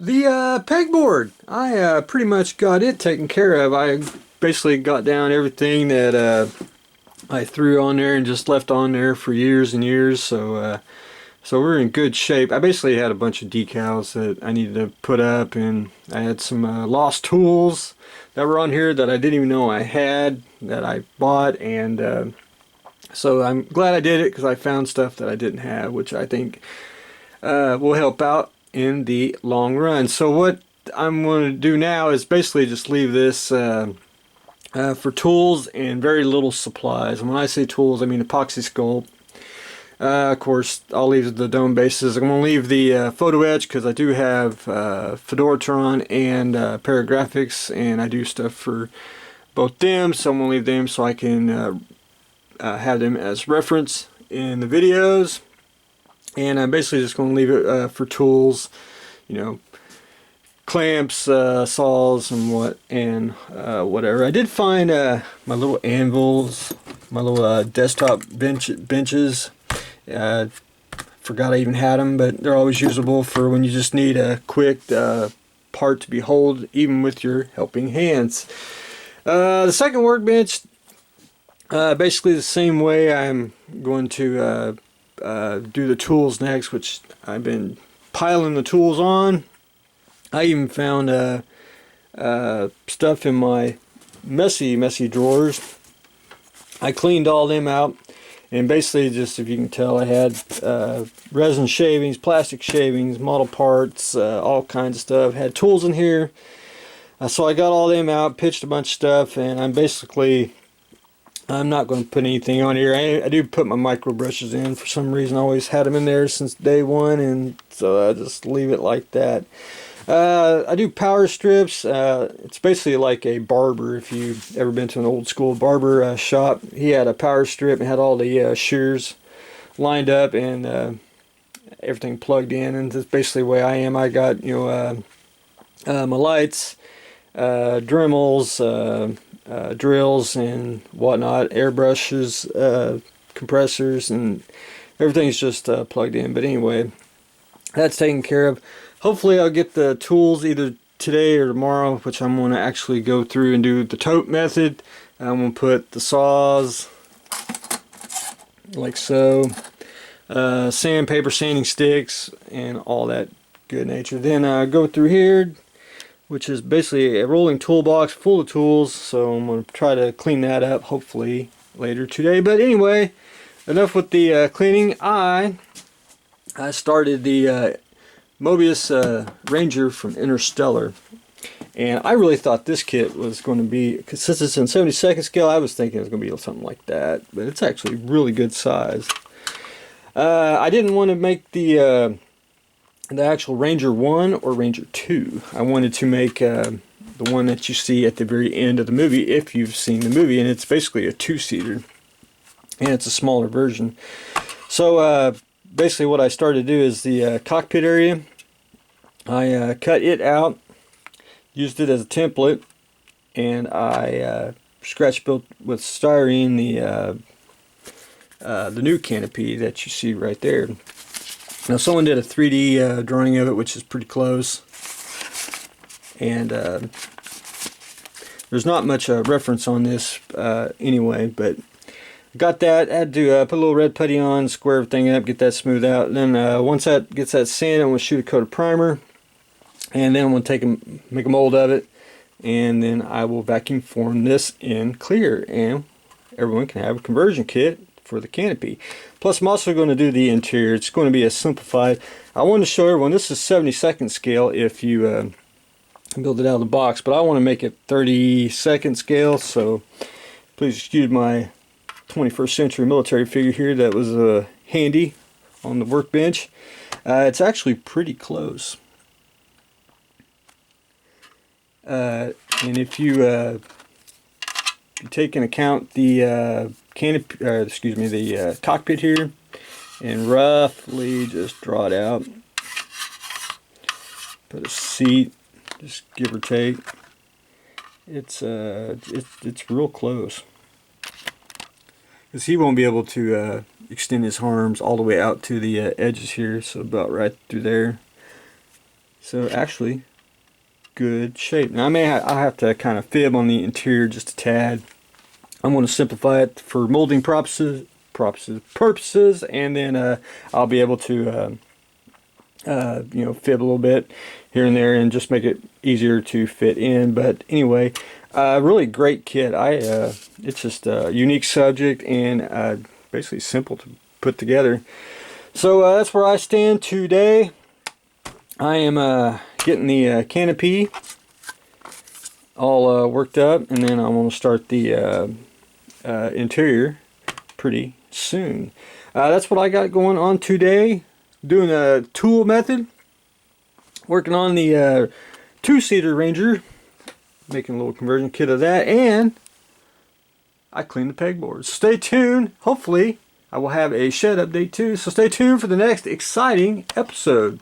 The pegboard, I pretty much got it taken care of. I basically got down everything that I threw on there and just left on there for years and years. So we're in good shape. I basically had a bunch of decals that I needed to put up, and I had some lost tools that were on here that I didn't even know I had that I bought, and so I'm glad I did it because I found stuff that I didn't have, which I think will help out in the long run. So what I'm going to do now is basically just leave this for tools and very little supplies. And when I say tools, I mean epoxy sculpt. Of course, I'll leave the dome bases. I'm going to leave the photo etch because I do have Fedoratron and Paragraphics, and I do stuff for both them. So I'm going to leave them so I can have them as reference in the videos. And I'm basically just going to leave it for tools, you know, clamps, saws, and whatever. I did find my little anvils, my little desktop benches. Forgot I even had them, but they're always usable for when you just need a quick part to behold, even with your helping hands. The second workbench, basically the same way. I'm going to do the tools next, which I've been piling the tools on. I even found stuff in my messy drawers. I cleaned all them out, and basically, just if you can tell, I had resin shavings, plastic shavings, model parts, all kinds of stuff. Had tools in here, so I got all them out, pitched a bunch of stuff, and I'm not going to put anything on here. I do put my micro brushes in for some reason. I always had them in there since day one, and so I just leave it like that. I do power strips. It's basically like a barber. If you've ever been to an old school barber shop, he had a power strip and had all the shears lined up and everything plugged in. And that's basically the way I am. I got my lights, Dremels, drills and whatnot, airbrushes, compressors, and everything's just plugged in. But anyway, that's taken care of. Hopefully I'll get the tools either today or tomorrow, which I'm going to actually go through and do the tote method. I'm going to put the saws like so, sandpaper, sanding sticks, and all that good nature. Then go through here, which is basically a rolling toolbox full of tools, so I'm going to try to clean that up hopefully later today. But anyway, enough with the cleaning. I started the Mobius Ranger from Interstellar, and I really thought this kit was going to be, because since it's in 72nd scale, I was thinking it was going to be something like that, but it's actually really good size. I didn't want to make the actual Ranger 1 or Ranger 2. I wanted to make the one that you see at the very end of the movie, if you've seen the movie, and it's basically a two-seater, and it's a smaller version. So basically what I started to do is the cockpit area, I cut it out, used it as a template, and I scratch built with styrene the new canopy that you see right there. Now someone did a 3D drawing of it, which is pretty close, and there's not much reference on this anyway, but got that. I had to put a little red putty on, square everything up, get that smoothed out. And then once that gets that sand, I'm going to shoot a coat of primer, and then I'm going to make a mold of it, and then I will vacuum form this in clear, and everyone can have a conversion kit for the canopy. Plus I'm also going to do the interior. It's going to be a simplified. I want to show everyone this is 72nd scale if you build it out of the box, but I want to make it 32nd scale, so please excuse my 21st century military figure here that was handy on the workbench. It's actually pretty close. And if you take into account the canopy, the cockpit here, and roughly just draw it out, put a seat, just give or take, it's real close. Because he won't be able to extend his arms all the way out to the edges here, so about right through there. So actually, good shape. Now I have to kind of fib on the interior just a tad. I'm going to simplify it for molding purposes, and then I'll be able to fib a little bit here and there and just make it easier to fit in. But anyway, really great kit. It's just a unique subject and basically simple to put together. So that's where I stand today. I am getting the canopy all worked up, and then I'm going to start the interior pretty soon. That's what I got going on today. Doing a tool method. Working on the two-seater Ranger. Making a little conversion kit of that. And I cleaned the pegboard. Stay tuned. Hopefully I will have a shed update too. So stay tuned for the next exciting episode.